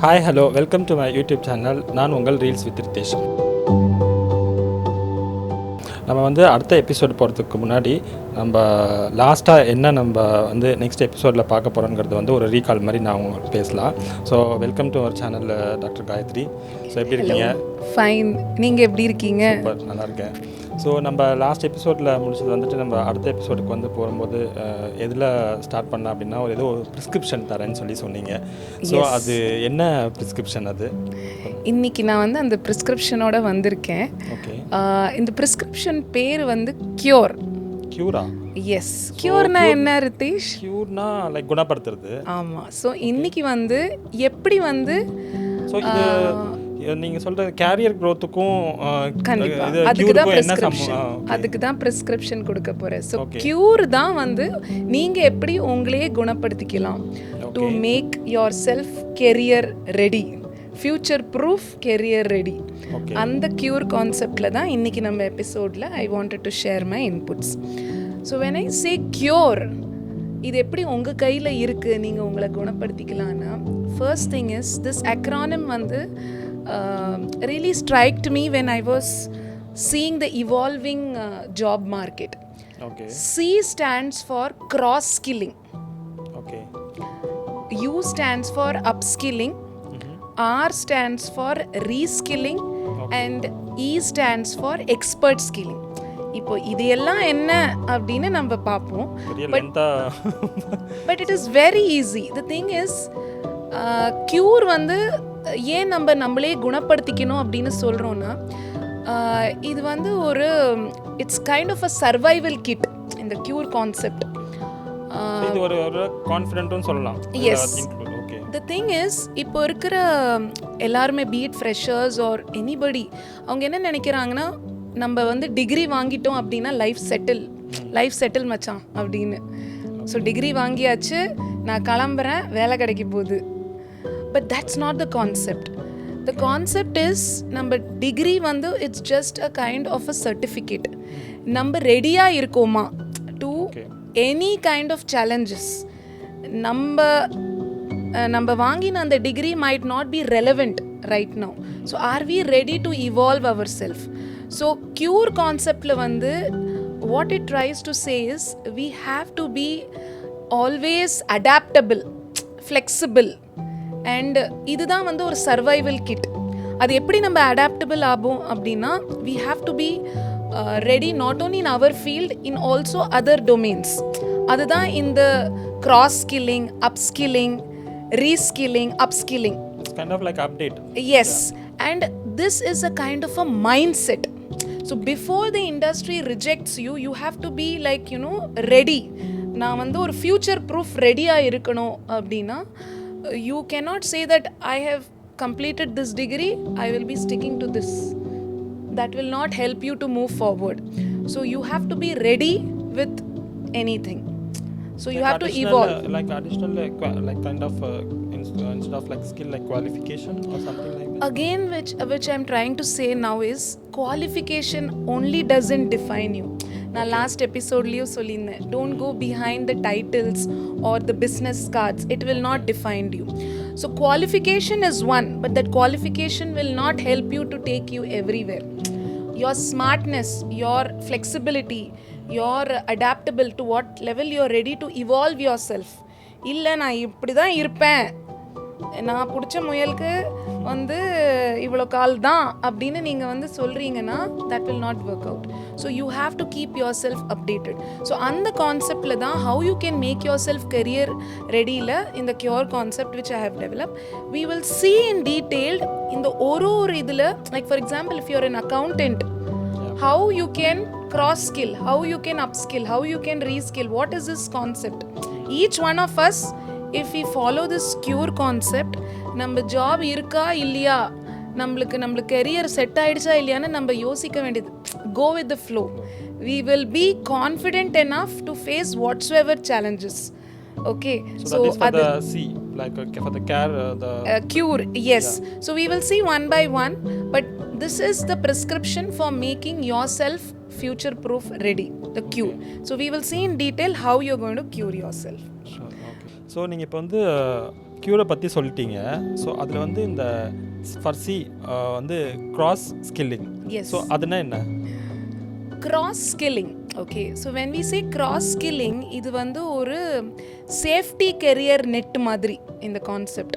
Hi hello welcome to my YouTube channel. நான் உங்கள் reels with Ritesh. நம்ம வந்து அடுத்த எபிசோட் போகிறதுக்கு முன்னாடி நம்ம லாஸ்ட்டாக என்ன நம்ம வந்து நெக்ஸ்ட் எபிசோடில் பார்க்க போகிறோங்கிறது வந்து ஒரு ரீகால் மாதிரி நான் உங்களுக்கு பேசலாம். So welcome to our channel doctor Gayathri. So எப்படி இருக்கீங்க? ஃபைன். நீங்கள் எப்படி இருக்கீங்க? சூப்பர், நல்லா இருக்கேன். ஸோ நம்ம லாஸ்ட் எபிசோடில் முடிச்சது வந்துட்டு நம்ம அடுத்த எபிசோடுக்கு வந்து போகும்போது எதில் ஸ்டார்ட் பண்ண அப்படின்னா ஏதோ ஒரு ப்ரிஸ்கிரிப்ஷன் தரேன்னு சொன்னீங்க. ஸோ அது என்ன ப்ரிஸ்கிரிப்ஷன்? அது இன்னைக்கு நான் வந்து அந்த ப்ரிஸ்கிரிப்ஷனோட வந்திருக்கேன். ஓகே. இந்த ப்ரிஸ்கிரிப்ஷன் பேர் வந்து க்யூர். க்யூரா? எஸ். க்யூர்னா என்ன ரித்தேஷ்? க்யூர்னா லைக் குணப்படுத்துறது. ஆமாம். ஸோ இன்னைக்கு வந்து எப்படி வந்து ஸோ இது நீங்கள் சொல்கிற கேரியர் க்ரோத்துக்கும் கண்டிப்பாக அதுக்கு தான் ப்ரிஸ்கிரிப்ஷன் கொடுக்க போகிறேன். ஸோ க்யூர் தான் வந்து நீங்கள் எப்படி உங்களையே குணப்படுத்திக்கலாம் to make yourself career ready, future proof career ready. அந்த க்யூர் கான்செப்டில் தான் இன்றைக்கி நம்ம எபிசோடில் I wanted to share my inputs. So when I say cure, இது எப்படி உங்கள் கையில் இருக்குது நீங்கள் உங்களை குணப்படுத்திக்கலான்னா, first thing is this acronym வந்து really struck me when I was seeing the evolving job market. Okay. C stands for cross skilling. Okay. U stands for upskilling. R stands for reskilling. Okay. And E stands for expert skilling. இப்போ இது எல்லாம் என்ன அப்படின்னு நம்ம பார்ப்போம். But it is very easy. The thing is cure வந்து ஏன் நம்மளே குணப்படுத்திக்கணும் அப்படின்னு சொல்கிறோன்னா, இது வந்து ஒரு it's kind of a survival kit, இந்த க்யூர் கான்செப்ட். இது ஒரு கான்ஃபிடென்ட்னு சொல்லலாம். எஸ். த திங் இஸ், இப்போ இருக்கிற எல்லாருமே பீட் ஃப்ரெஷர்ஸ் ஆர் எனிபடி, அவங்க என்ன நினைக்கிறாங்கன்னா, நம்ம வந்து டிகிரி வாங்கிட்டோம் அப்படின்னா லைஃப் செட்டில் மச்சான் அப்படின்னு. ஸோ டிகிரி வாங்கியாச்சு, நான் கிளம்புறேன், வேலை கிடைக்க போகுது. But that's not the concept. The concept is, நம்ம டிகிரி வந்து it's just a kind of a certificate. நம்ம ரெடியாக இருக்கோமா to any kind of challenges. நம்ம வாங்கின அந்த degree might not be relevant right now. So are we ready to evolve ourselves? So cure conceptல வந்து what it tries to say is we have to be always adaptable, flexible. And இதுதான் வந்து ஒரு survival kit. அது எப்படி நம்ம adaptable ஆகும் அப்படின்னா, we have to be ready not only in our field, in also other domains. அதுதான் இந்த cross skilling, upskilling, reskilling, upskilling. kind of like update. Yes. And this is a kind of a mindset. So before the industry rejects you, you have to be like, ready. நான் வந்து ஒரு future proof ரெடியாக இருக்கணும் அப்படின்னா, you cannot say that I have completed this degree, I will be sticking to this. That will not help you to move forward. So you have to be ready with anything. So you have to evolve. Like additional like kind of instead of like skill, like qualification or something like that. Again, which I'm trying to say now is qualification only doesn't define you. நான் last எபிசோட்லேயும் சொல்லியிருந்தேன், don't go behind the titles or the business cards, it will not define you. So qualification is one, but that qualification will not help you to take you everywhere. Your smartness, your flexibility, your adaptable to what level you're ready to evolve yourself. இல்லை நான் இப்படி தான் இருப்பேன், நான் பிடிச்ச முயலுக்கு வந்து இவ்வளோ கால் தான் அப்படின்னு நீங்கள் வந்து சொல்கிறீங்கன்னா, that will not work out. So you have to keep yourself updated. So அந்த கான்செப்டில் தான் how you can make yourself career ரெடியில் இந்த cure concept which I have develop. We will see in detailed இந்த ஒரு இதில், like for example if you're an accountant, how you can cross skill, how you can upskill, how you can reskill, what is this concept? Each one of us, if we follow this cure concept, நம்ம job இருக்கா இல்லையா, நம்மளுக்கு career set ஆகிடுச்சா இல்லையான்னு நம்ம யோசிக்க வேண்டியது. Go with the flow. We will be confident enough to face whatsoever challenges. Okay. So that is for the C, like for the care, the cure. Yes. Yeah. So we will see one by one, but this is the prescription for making yourself future proof ready, the cure. Okay. So we will see in detail how you're going to cure yourself. Sure. Okay. So நீங்கள் இப்போ வந்து க்யூரை பற்றி சொல்லிட்டீங்க. So அதில் வந்து இந்த ஃபர்சி வந்து cross skilling. Yes. So அதுனா என்ன? cross skilling. Okay, so when we say cross skilling, இது வந்து ஒரு சேஃப்டி கெரியர் நெட் மாதிரி இந்த கான்செப்ட்.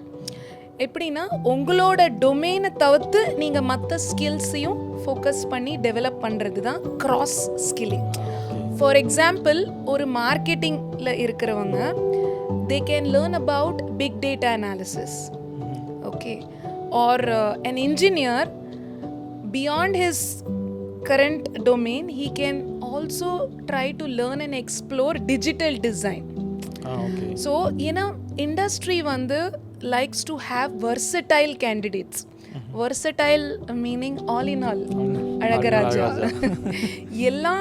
எப்படின்னா உங்களோட டொமைனை தவிர்த்து நீங்கள் மற்ற ஸ்கில்ஸையும் ஃபோக்கஸ் பண்ணி டெவலப் பண்ணுறது தான் கிராஸ் ஸ்கில்லிங். ஃபார் எக்ஸாம்பிள், ஒரு மார்க்கெட்டிங்கில் இருக்கிறவங்க they can learn about big data analysis, okay, or an engineer beyond his current domain, he can also try to learn and explore digital design. Okay. So industry vandu likes to have versatile candidates. Versatile meaning all in all. Alagaraja ella,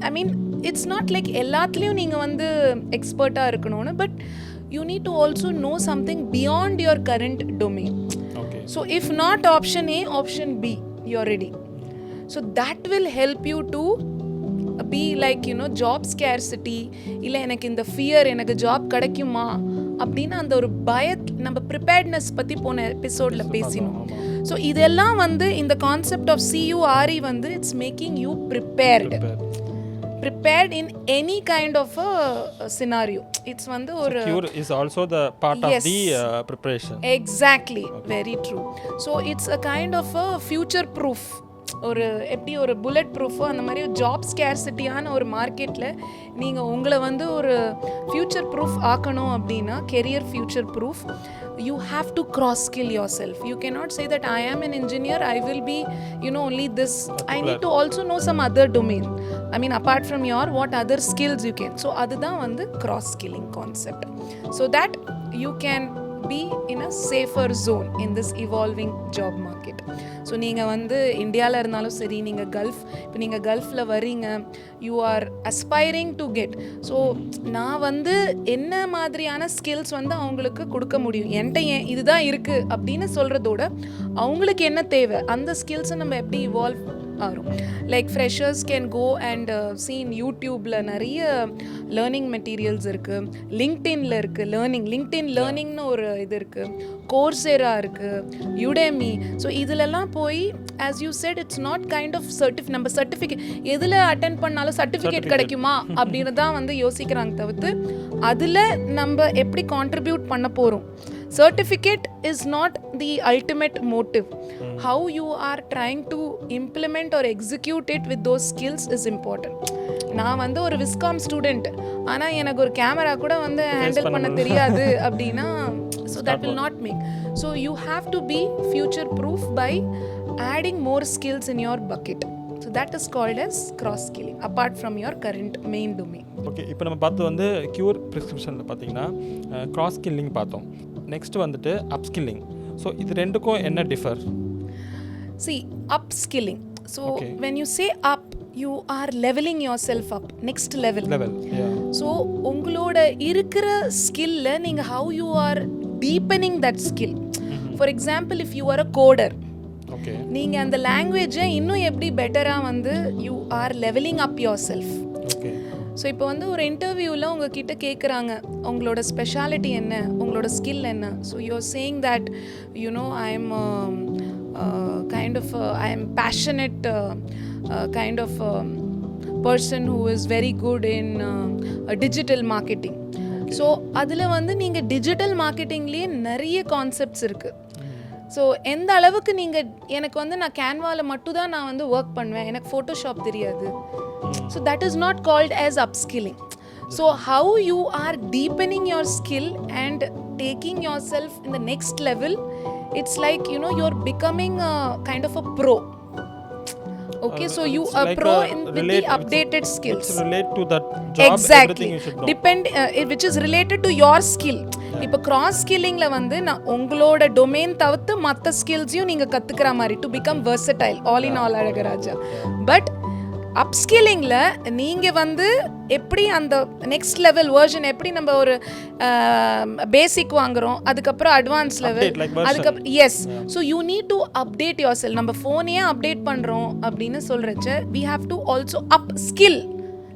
I mean, it's not like எல்லாத்துலேயும் நீங்கள் வந்து எக்ஸ்பர்ட்டாக இருக்கணும்னு, but you need to also know something beyond your current domain. Okay. So if not option A, option B, you're ready. So that will help you to be like, job scarcity, இல்லை எனக்கு இந்த fear, எனக்கு job கிடைக்குமா அப்படின்னு அந்த ஒரு நம்ம preparedness பற்றி போன எபிசோடில் பேசினோம். ஸோ இதெல்லாம் வந்து இந்த கான்செப்ட் ஆஃப் CURE வந்து it's making you prepared in any kind of a scenario. It's வந்து ஒரு cure is also the part of the preparation. Exactly, very true. So it's a kind of a future proof. ஒரு எப்படி ஒரு bullet ப்ரூஃபோ அந்த மாதிரி job ஸ்கேர்சிட்டியான ஒரு மார்க்கெட்டில் நீங்கள் உங்களை வந்து ஒரு ஃப்யூச்சர் ப்ரூஃப் ஆக்கணும் அப்படின்னா, career future proof, you have to cross skill yourself. You cannot say that I am an engineer, I will be only this. I need to also know some other domain. I mean, apart from your, what other skills you can. So அதுதான் வந்து cross skilling concept, so that you can be in a safer zone in this evolving job market. So நீங்கள் வந்து இந்தியாவில் இருந்தாலும் சரி, நீங்கள் கல்ஃபில் வரீங்க, you are aspiring to get. So நான் வந்து என்ன மாதிரியான ஸ்கில்ஸ் வந்து அவங்களுக்கு கொடுக்க முடியும், என்கிட்ட இதுதான் இருக்குது அப்படின்னு சொல்கிறதோட அவங்களுக்கு என்ன தேவை, அந்த ஸ்கில்ஸை நம்ம எப்படி இவால்வ் ஆகும். Like freshers can go and seen யூடியூப்பில் நிறைய லேர்னிங் மெட்டீரியல்ஸ் இருக்குது, லிங்க்டின்ல இருக்குது லிங்க்டின் லேர்னிங்னு ஒரு இது இருக்குது, கோர்செரா இருக்குது, யுடெமி. ஸோ இதிலெல்லாம் போய், as you said, it's not kind of நம்ம சர்டிஃபிகேட் எதில் அட்டென்ட் பண்ணாலும் சர்டிஃபிகேட் கிடைக்குமா அப்படின்னு தான் வந்து யோசிக்கிறாங்க தவிர்த்து அதில் நம்ம எப்படி கான்ட்ரிபியூட் பண்ண போகிறோம். Certificate is not the ultimate motive. How you are trying to implement or execute it with those skills is important. நான் வந்து ஒரு விஸ்காம் ஸ்டூடெண்ட், ஆனால் எனக்கு ஒரு கேமரா கூட வந்து ஹேண்டில் பண்ண தெரியாது அப்படின்னா, so that will not make. So you have to be future proof by adding more skills in your bucket. So that is called as cross skilling apart from your current main domain. Okay, இப்போ நம்ம பார்த்து வந்து cure ப்ரிஸ்கிரிப்ஷனில் பார்த்தீங்கன்னா cross skilling பார்த்தோம். Next வந்துட்டு அப் skilling. So இது ரெண்டுக்கும் என்ன differ? See, up skilling. So when you say up, you are leveling yourself up, next level. Yeah. So உங்களோட இருக்கிற ஸ்கில்ல நீங்கள் how you are deepening that skill. For example, if you are a coder, நீங்கள் அந்த லாங்குவேஜை இன்னும் எப்படி பெட்டராக வந்து you are leveling up yourself. So இப்போ வந்து ஒரு இன்டர்வியூவில் உங்ககிட்ட கேட்குறாங்க உங்களோட ஸ்பெஷாலிட்டி என்ன, உங்களோட ஸ்கில் என்ன. So you are saying that I am I am passionate kind of person who is very good in digital marketing. So அதில் வந்து நீங்கள் டிஜிட்டல் மார்க்கெட்டிங்லேயே நிறைய கான்செப்ட்ஸ் இருக்குது. ஸோ எந்த அளவுக்கு நீங்கள் எனக்கு வந்து நான் கேன்வாவில் மட்டும் தான் நான் வந்து ஒர்க் பண்ணுவேன், எனக்கு ஃபோட்டோஷாப் தெரியாது. So that is not called as upskilling. So how you are deepening your skill and taking your self in the next level, it's like you're becoming a kind of a pro. Okay, so you are like pro in with the updated skills. It's relate to that job. Exactly. Everything you should know. Which is related to your skill. இப்போ cross ஸ்கில்லிங்ல வந்து நான் உங்களோட domain தவிர்த்து மற்ற ஸ்கில்ஸையும் நீங்க கத்துக்கிற மாதிரி to become versatile, all in all Azhagaraja. But அப்ஸ்கில்லிங்கில் நீங்கள் வந்து எப்படி அந்த நெக்ஸ்ட் லெவல் வேர்ஷன், எப்படி நம்ம ஒரு பேசிக் வாங்குகிறோம், அதுக்கப்புறம் அட்வான்ஸ் லெவல், அதுக்கப்புறம் எஸ். So you need to update yourself. நம்ம ஃபோனையே அப்டேட் பண்ணுறோம் அப்படின்னு சொல்கிறச்ச we have to also upskill.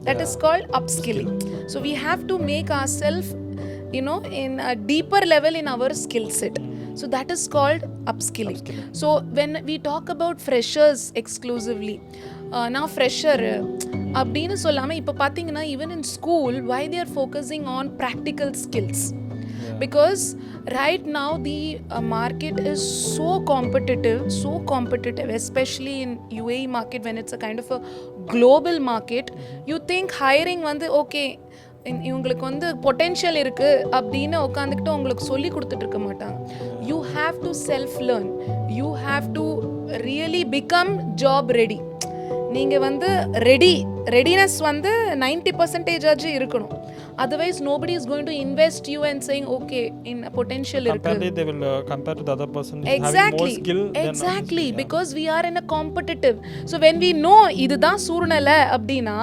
That is called upskilling. So we have to make ourself in a deeper level in our skill set. So that is called upskilling. So when we talk about freshers exclusively, now fresher அப்படின்னு சொல்லாமல் இப்போ பார்த்தீங்கன்னா even in school why they are focusing on practical skills, because right now the market is so competitive, especially in UAE market when it's a kind of a global market. You think hiring வந்து okay இவங்களுக்கு வந்து potential இருக்குது அப்படின்னு உட்காந்துக்கிட்டு உங்களுக்கு சொல்லி கொடுத்துட்டு இருக்க மாட்டாங்க. You have to self learn, you have to really become job ready. நீங்கள் வந்து ரெடினஸ் வந்து 90% ஆச்சு இருக்கணும். Otherwise nobody is going to invest you and saying okay in a potential irukku. They will compare to the other person exactly. having more skill exactly than because we are in a competitive. So when we know இதுதான் சூழ்நிலை அப்படின்னா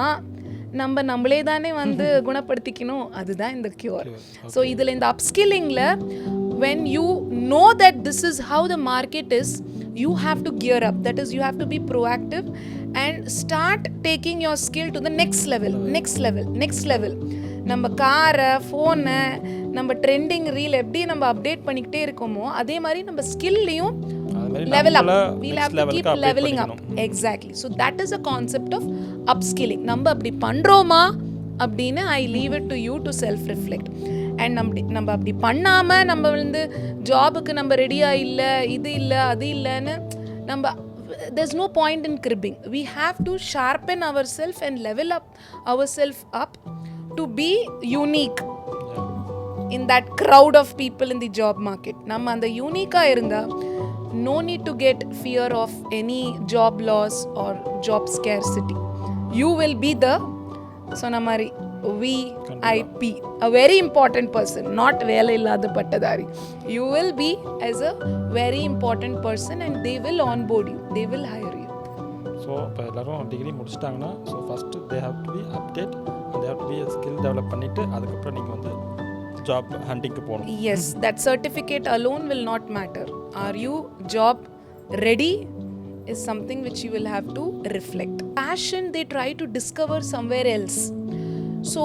நம்ம நம்மளே தானே வந்து குணப்படுத்திக்கணும். அதுதான் இந்த cure. So இதில் இந்த அப்ஸ்கில்லிங்கில் when you know that this is how the market is, you have to gear up. That is, you have to be proactive and start taking your skill to the next level. நம்ம காரை, ஃபோனை, நம்ம trending reel எப்படி நம்ம update பண்ணிக்கிட்டே இருக்கோமோ அதே மாதிரி நம்ம ஸ்கில்லையும் level up. We'll have to keep leveling up. Exactly. So that is a concept of upskilling. நம்ம அப்படி பண்றோமா அப்படின்னு I leave it to you to self reflect. And நம்ம அப்படி பண்ணாம நம்ம வந்து ஜாபுக்கு நம்ம ரெடியா இல்லை, இது இல்லை, அது இல்லைன்னு நம்ம there's no point in cribbing. We have to sharpen ourselves and level up ourselves up to be unique in that crowd of people in the job market. நம்ம அந்த யூனிக்கா இருந்தா no need to get fear of any job loss or job scarcity. You will be the sonamari VIP, a very important person, not vela illada pattadari. You will be as a very important person and they will onboard you, they will hire you. So இப்போ எல்லாரும் degree முடிச்சிட்டாங்கன்னா so first they have to be update, they have to be a skill develop பண்ணிவிட்டு அதுக்கப்புறம் நீங்கள் வந்து job hunting க்கு போகணும். Yes, that certificate alone will not matter. Are you job ready is something which you will have to reflect. Passion they try to discover somewhere else. So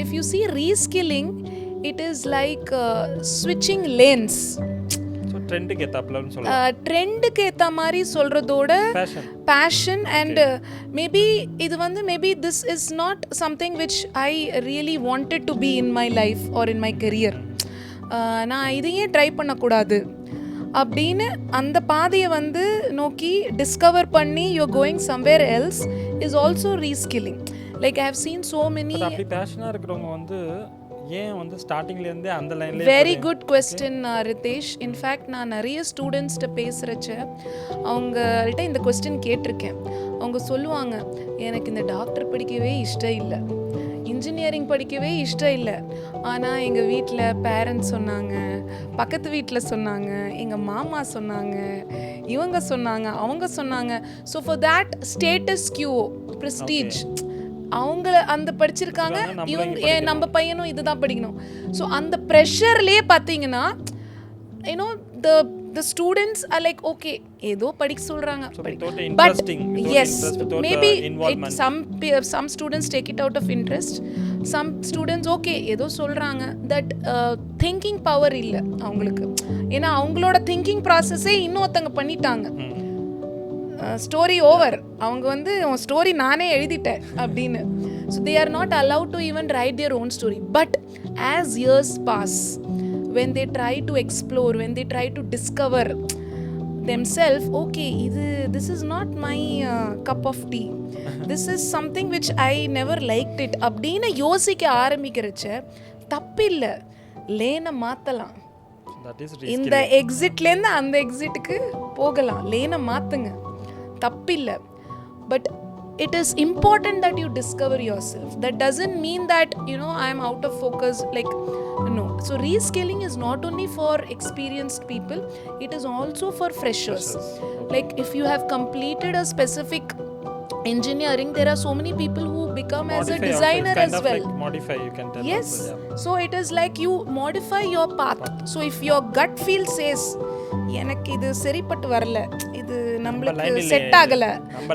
if you see reskilling, it is like switching lanes. So ட்ரெண்டுக்கு ஏத்தாப்லன்னு சொல்லலாம். ட்ரெண்டுக்கு ஏற்ற மாதிரி சொல்கிறதோட passion and maybe இது வந்து maybe this is not something which I really wanted to be in my life or in my career. நான் இதையே try பண்ணக்கூடாது அப்படின்னு அந்த பாதையை வந்து நோக்கி டிஸ்கவர் பண்ணி you're going somewhere else is also reskilling. Like I have seen so many. அப்படி பேஷனாக இருக்கிறவங்க வந்து ஏன் வந்து ஸ்டார்டிங்லேருந்தே அந்த லைன்ல? Very good question Ritesh. In fact நான் நிறைய ஸ்டூடெண்ட்ஸ்கிட்ட பேசுகிறச்ச அவங்கள்ட்ட இந்த கொஸ்டின் கேட்டிருக்கேன். அவங்க சொல்லுவாங்க எனக்கு இந்த டாக்டர் படிக்கவே இஷ்டம் இல்லை, இன்ஜினியரிங் படிக்கவே இஷ்டம் இல்லை, ஆனால் எங்கள் வீட்டில் பேரண்ட்ஸ் சொன்னாங்க, பக்கத்து வீட்டில் சொன்னாங்க, எங்கள் மாமா சொன்னாங்க, இவங்க சொன்னாங்க, அவங்க சொன்னாங்க. ஸோ ஃபார் தேட் ஸ்டேட்டஸ் கியூ ப்ரெஸ்டீஜ் அவங்க அந்த படிச்சிருக்காங்க, இவங்க நம்ம பையனும் இதுதான் படிக்கணும். ஸோ அந்த ப்ரெஷர்லேயே பார்த்தீங்கன்னா you know the students are like okay ஏதோ படிக்க சொல்றாங்க, but yes maybe some students take it out of interest, some students okay ஏதோ சொல்றாங்க, that thinking power இல்ல அவங்களுக்கு. ஏன்னா அவங்களோட திங்கிங் ப்ராசஸே இன்னொருத்தங்க பண்ணிட்டாங்க. ஸ்டோரி ஓவர், அவங்க வந்து ஸ்டோரி நானே எழுதிட்டேன் அப்படின்னு. So they are not allowed to even write their own story. But as years pass, when they try to explore, when they try to discover themselves, okay this is not my cup of tea, this is something which I never liked it அப்படின்னு யோசிக்க ஆரம்பிக்கிறச்ச தப்பில்லை, லேனை மாற்றலாம். இந்த எக்ஸிட்லேருந்து அந்த எக்ஸிட்டுக்கு போகலாம், லேனை மாற்றுங்க, தப்பில்லை. But it is important that you discover yourself. That doesn't mean that I am out of focus, like no. So reskilling is not only for experienced people, it is also for freshers. Like if you have completed a specific engineering, there are so many people who become as a designer as well. Like modify, you can tell. Yes also, yeah. So it is like you modify your path. So if your gut feel says எனக்கு இது சரிப்பட்டு வரல, இது நம்மளுக்கு set ஆகல,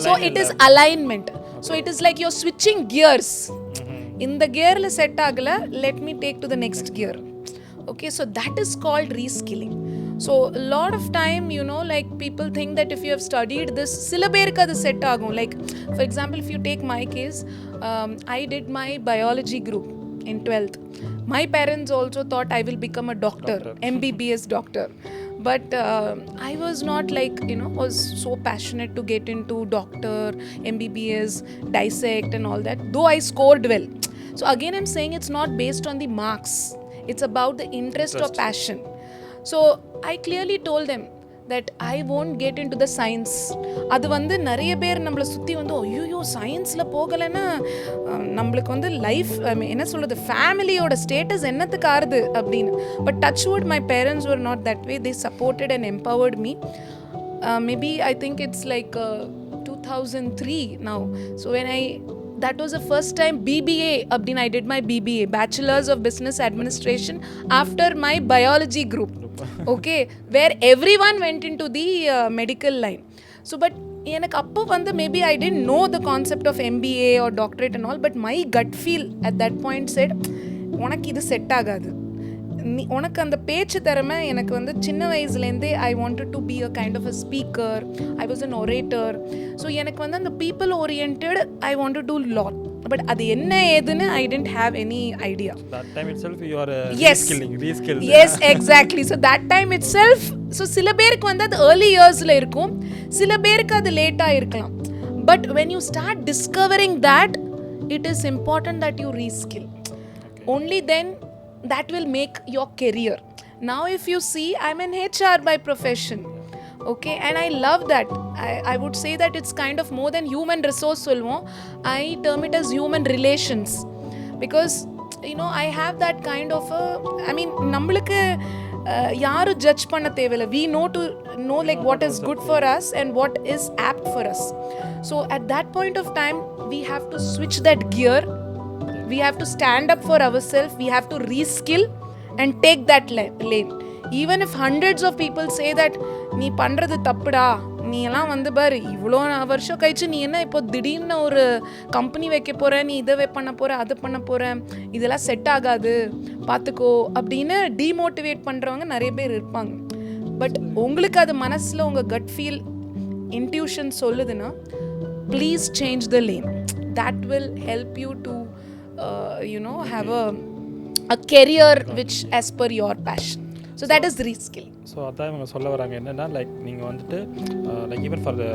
so it is alignment. So it is like you're switching gears. இந்த கியரில் set ஆகலை, let me take to the next gear. Okay, so that is called reskilling. So a lot of time, you know, like people think that if you have studied this, சில பேருக்கு அது set ஆகும். Like for example, if you take my case, I did my biology group in 12th. My parents also thought I will become a doctor. MBBS doctor. But I was not like, you know, was so passionate to get into doctor, MBBS, dissect and all that, though I scored well. So again, I'm saying it's not based on the marks. It's about the interest or passion. So I clearly told them that I won't get into the science. அது வந்து நிறைய பேர் நம்மளை சுற்றி வந்து ஐயோ சயின்ஸில் போகலைன்னா நம்மளுக்கு வந்து லைஃப் என்ன சொல்கிறது, ஃபேமிலியோட ஸ்டேட்டஸ் என்னத்துக்கு ஆறுது அப்படின்னு. But touchwood my parents were not that way. They supported and empowered me. Maybe I think it's like 2003 now. So when that was the first time BBA abdin I did my BBA, Bachelor's of Business Administration, after my biology group. Okay, where everyone went into the medical line. So but எனக்கு அப்போ வந்து maybe I didn't know the concept of MBA or doctorate and all, but my gut feel at that point said உனக்கு இது set ஆகாது, உனக்கு அந்த பேச்சு திறமை. எனக்கு வந்து சின்ன வயசுலேருந்தே I wanted to be a kind of a speaker, I was an orator. So எனக்கு வந்து அந்த people oriented I want to do lot. But அது என்ன ஏதுன்னு I didn't have any idea. That time itself you are reskilled. Yes, exactly. So that time itself, so சில பேருக்கு வந்து அது early yearsல இருக்கும், சில பேருக்கு அது லேட்டாக இருக்கலாம். But when you start discovering that, it is important that you reskill. Only then that will make your career. Now if you see, I'm an HR by profession. Okay, and I love that. I would say that it's kind of more than human resource solvom. I term it as human relations, because you know I have that kind of I mean nammalukku yaru judge panna thevilla. We know like what is good for us and what is apt for us. So at that point of time we have to switch that gear. We have to stand up for ourselves. We have to reskill and take that lane. Even if hundreds of people say that நீ பண்ணுறது தப்புடா, நீ எல்லாம் வந்து பாரு இவ்வளோ வருஷம் கழிச்சு நீ என்ன இப்போ திடீர்னு ஒரு கம்பெனி வைக்க போகிற, நீ இதை பண்ண போகிற அது பண்ண போகிற, இதெல்லாம் செட் ஆகாது பார்த்துக்கோ அப்படின்னு டீமோட்டிவேட் பண்ணுறவங்க நிறைய பேர் இருப்பாங்க. பட் உங்களுக்கு அது மனசில் உங்கள் கட் ஃபீல் இன்ட்யூஷன் சொல்லுதுன்னா please change the lane. That will help you to you know have a career which as per your passion. So that is reskilling. So அதான் இவங்க சொல்ல வராங்க என்னென்னா, லைக் நீங்கள் வந்துட்டு லைக் ஈவன் ஃபார் த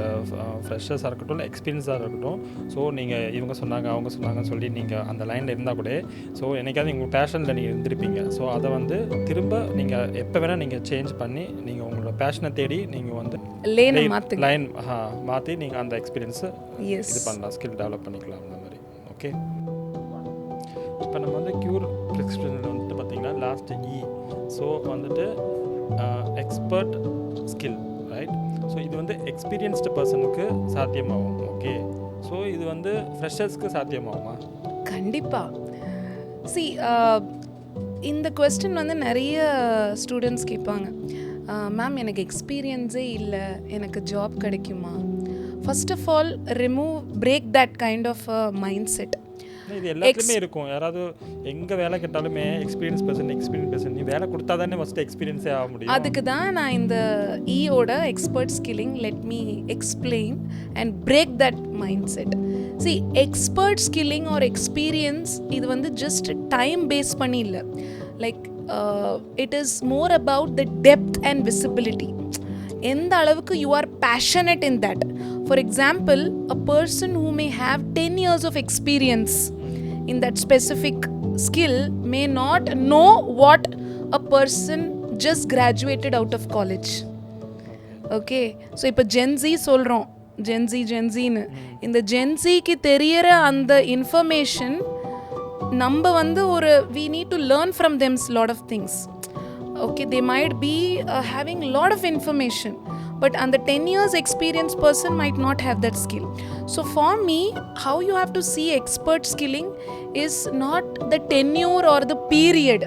ஃப்ரெஷர்ஸாக இருக்கட்டும், இல்லை எக்ஸ்பீரியன்ஸாக இருக்கட்டும், ஸோ நீங்கள் இவங்க சொன்னாங்க அவங்க சொன்னாங்கன்னு சொல்லி நீங்கள் அந்த லைனில் இருந்தால் கூட, ஸோ என்னைக்காவது உங்கள் பேஷனில் நீங்கள் இருந்திருப்பீங்க. ஸோ அதை வந்து திரும்ப நீங்கள் எப்போ வேணால் நீங்கள் சேஞ்ச் பண்ணி நீங்கள் உங்களோட பேஷனை தேடி நீங்கள் வந்து லைன் மாற்றி நீங்கள் அந்த எக்ஸ்பீரியன்ஸை இது பண்ணலாம், ஸ்கில் டெவலப் பண்ணிக்கலாம் அந்த மாதிரி. ஓகே, இப்போ நம்ம வந்து க்யூர் ப்ரிஸ்கிரிப்ஷனில் வந்துட்டு பார்த்திங்கன்னா லாஸ்ட் ஸோ வந்துட்டு எக்ஸ்பர்ட் ஸ்கில், ரைட்? ஸோ இது வந்து எக்ஸ்பீரியன்ஸ்டு பர்சனுக்கு சாத்தியமாகும். ஓகே, ஸோ இது வந்து ஃப்ரெஷர்ஸ்க்கு சாத்தியமாகுமா? கண்டிப்பாக. சி இந்த கொஸ்டின் வந்து நிறைய ஸ்டூடெண்ட்ஸ் கேட்பாங்க, மேம் எனக்கு எக்ஸ்பீரியன்ஸே இல்லை, எனக்கு ஜாப் கிடைக்குமா? First of all break that kind of mindset. இது எல்லாத்துலேயுமே இருக்கும். யாராவது எங்கே வேலை கேட்டாலுமே எக்ஸ்பீரியன்ஸ் பர்சன் நீ வேலை கொடுத்தா தானே ஃபஸ்ட்டு எக்ஸ்பீரியன்ஸே ஆக முடியும். அதுக்கு தான் நான் இந்த ஈயோட expert skilling let me explain and break that mindset. See expert skilling or experience இது வந்து ஜஸ்ட் டைம் பேஸ் பண்ணி இல்லை. Like it is more about the depth and visibility. எந்த அளவுக்கு you are passionate in that. For example, a person who may have 10 years of experience in that specific skill may not know what a person just graduated out of college. Okay, so இப்போ Gen Z சொல்கிறோம், ஜென்ஸின்னு இந்த ஜென்ஸிக்கு தெரியற அந்த information நம்ம வந்து ஒரு we need to learn from them lot of things. Okay, they might be having lot of information, but and the 10 years experienced person might not have that skill. So for me, how you have to see expert skilling is not the tenure or the period.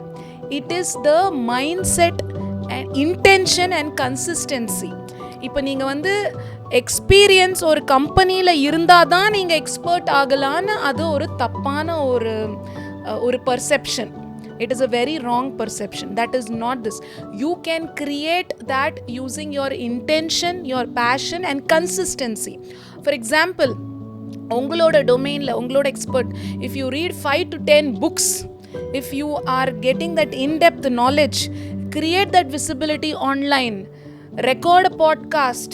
It is the mindset and intention and consistency. இப்போ நீங்கள் வந்து experience ஒரு கம்பெனியில் இருந்தால் தான் நீங்கள் expert ஆகலான்னு அது ஒரு தப்பான ஒரு perception. It is a very wrong perception. That is not this. You can create that using your intention, your passion and consistency. For example, உங்களோட டொமைனில் உங்களோட expert, if you read 5 to 10 books, if you are getting that in-depth knowledge, create that visibility online, record a podcast,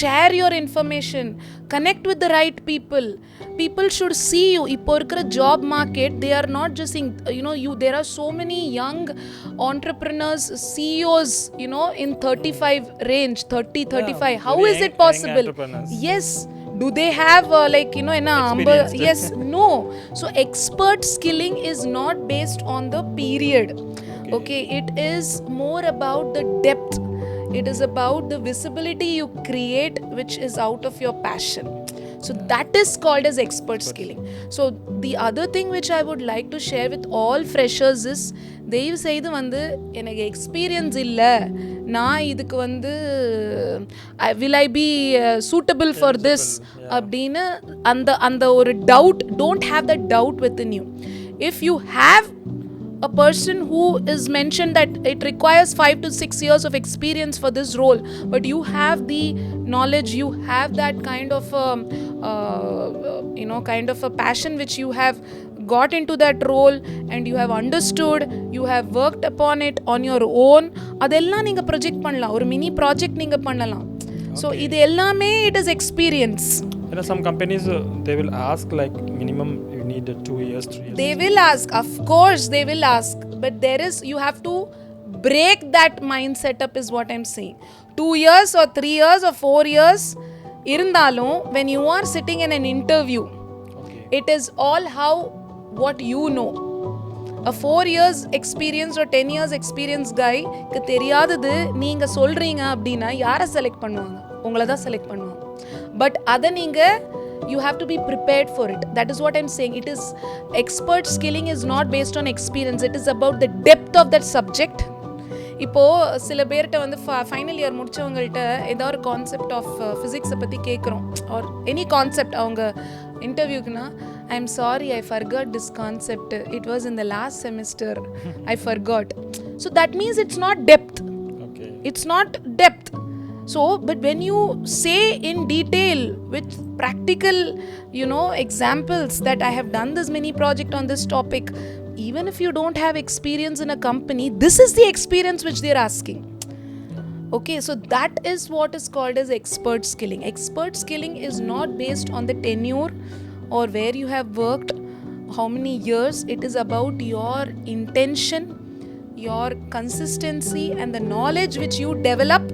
share your information, connect with the right people. People should see you. இப்போ இருக்கிற job market, they are not just saying, there are so many young entrepreneurs, CEOs, in 35 range, 30, 35. How is it possible? Yes. Do they have yes, no. So expert skilling is not based on the period. Okay, it is more about the depth. It is about the visibility you create, which is out of your passion. So that is called as expert skilling. So the other thing which I would like to share with all freshers is, தயவு செய்து எனக்கு experience இல்லை, நான் இதுக்கு will I be suitable for this அப்படின்னு அந்த ஒரு doubt, don't have that doubt within you. If you have a person who is mentioned that it requires 5 to 6 years of experience for this role, but you have the knowledge, you have that kind of a passion which you have got into that role and you have understood, you have worked upon it on your own, அதெல்லாம் நீங்க project பண்ணலாம், ஒரு mini project நீங்க பண்ணலாம். So இது எல்லாமே it is experience. Some companies they will ask like minimum you need 2 years, 3 years. They will ask, of course they will ask, but you have to break that mindset up is what I'm saying. 2 years or 3 years or 4 years irundalum, when you are sitting in an interview, it is all what you know. A 4 years experience or 10 years experience guy க்கு தெரியாதது நீங்க சொல்றீங்க அப்படின்னா யாரை select பண்ணுவாங்க? உங்களை தான் select பண்ணுவாங்க. பட் அதை நீங்கள் you have to be prepared for it. That is what I'm saying. It is expert skilling is not based on experience. It is about the depth of that subject. இப்போது சில பேர்கிட்ட final year முடித்தவங்கள்ட்ட ஏதோ ஒரு concept of ஃபிசிக்ஸை பற்றி கேட்குறோம், R any concept அவங்க இன்டர்வியூக்குன்னா, I am sorry I forgot this concept, it was in the last semester, I forgot. So that means it's not depth. It's not depth. So, but when you say in detail with practical, examples that I have done this mini project on this topic, even if you don't have experience in a company, this is the experience which they're asking. Okay, so that is what is called as expert skilling. Expert skilling is not based on the tenure or where you have worked, how many years. It is about your intention, your consistency and the knowledge which you develop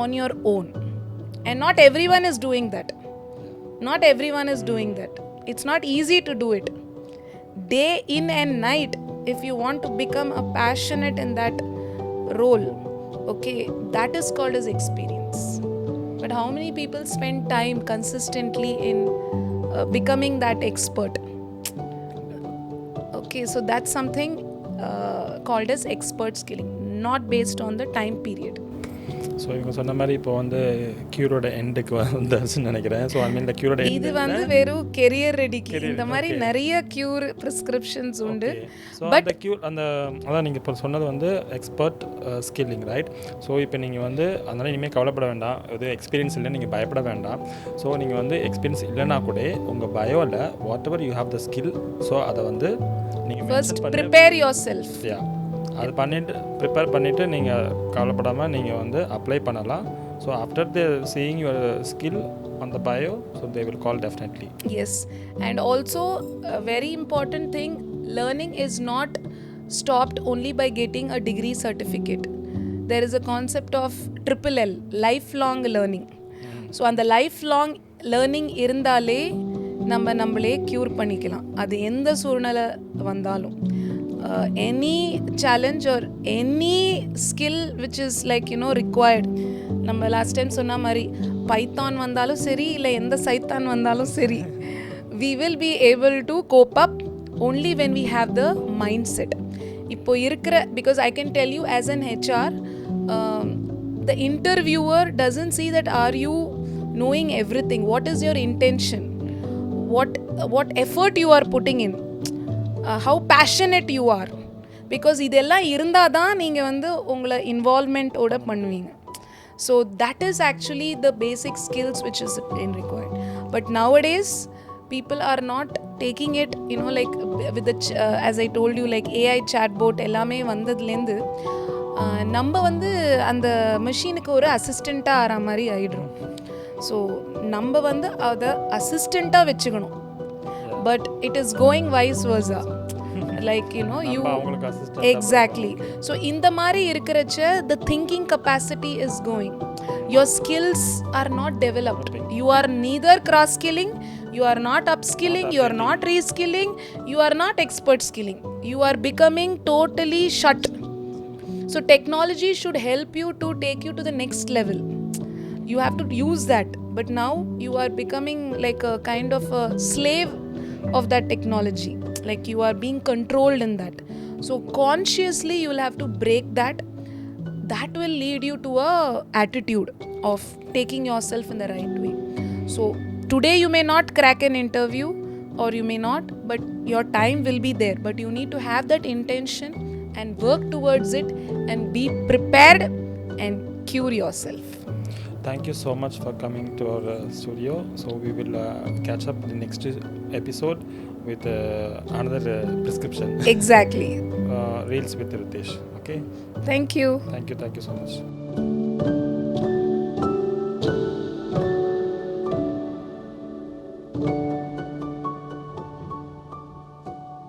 on your own. And not everyone is doing that. Not everyone is doing that. It's not easy to do it. Day in and night, if you want to become a passionate in that role, okay, that is called as experience. But how many people spend time consistently in becoming that expert? Okay, so that's something called as expert skilling, not based on the time period. So இவங்க சொன்ன மாதிரி இப்போ க்யூரோட எண்டுக்கு வந்துச்சுன்னு நினைக்கிறேன். So I மீன் க்யூரோட இது வெறும் career ரெடிக்கு இந்த மாதிரி நிறைய க்யூர் ப்ரிஸ்கிரிப்ஷன்ஸ் உண்டு. பட் க்யூர் அதான் நீங்கள் இப்போ சொன்னது எக்ஸ்பர்ட் ஸ்கில்லிங், ரைட்? ஸோ இப்போ நீங்கள் அதனால் இனிமேல் கவலைப்பட வேண்டாம், இது எக்ஸ்பீரியன்ஸ் இல்லை, நீங்கள் பயப்பட வேண்டாம். ஸோ நீங்கள் எக்ஸ்பீரியன்ஸ் இல்லைனா கூட உங்கள் பயோவில் whatever you have the skill, so அதை நீங்கள் ஃபர்ஸ்ட் ப்ரிப்பேர் யுவர் செல்ஃப். அது ப்ரிப்பேர் பண்ணிவிட்டு நீங்கள் கவலைப்படாமல் நீங்கள் அப்ளை பண்ணலாம். So after the seeing your skill on the bio, so they will call definitely. Yes, and also very important thing, learning is not stopped only by getting a degree certificate. There is a concept of LLL, lifelong learning. So அந்த lifelong learning இருந்தாலே நம்மளே cure பண்ணிக்கலாம், அது எந்த சூழ்நிலை வந்தாலும். Any challenge or any skill which is required. நம்ம last time சொன்ன மாதிரி பைத்தான் வந்தாலும் சரி, இல்லை எந்த சைத்தான் வந்தாலும் சரி, we will be able to cope up only when we have the mindset. இப்போ இருக்கிற, because I can tell you as an HR, the interviewer doesn't see that are you knowing everything, what is your intention, what effort you are putting in, how passionate you are. Because இதெல்லாம் இருந்தால் தான் நீங்கள் வந்து உங்களை இன்வால்மெண்ட்டோட பண்ணுவீங்க. So that is actually the basic skills which is in required. But nowadays people are not taking it, you know, like with the as I told you, like AI chatbot எல்லாமே வந்ததுலேருந்து நம்ம வந்து அந்த மெஷினுக்கு ஒரு அசிஸ்டண்ட்டாக ஆகிற மாதிரி ஆகிடுறோம். ஸோ நம்ம வந்து அதை அசிஸ்டண்ட்டாக வச்சுக்கணும். But it is going wise வர்ஸா, like you know you exactly. So இந்த மாதிரி இருக்கிறச்ச the thinking capacity is going, your skills are not developed, you are neither cross skilling, you are not upskilling, you are not reskilling, you are not expert skilling, you are becoming totally shut. So technology should help you to take you to the next level, you have to use that. But now you are becoming like a kind of a slave of that technology, like you are being controlled in that. So consciously you will have to break that. That will lead you to a attitude of taking yourself in the right way. So today you may not crack an interview, or you may not, but your time will be there. But you need to have that intention and work towards it and be prepared and cure yourself. Thank you so much for coming to our studio. So we will catch up in the next episode with another prescription. Exactly. Reels with Ritesh. Okay. Thank you. Thank you so much.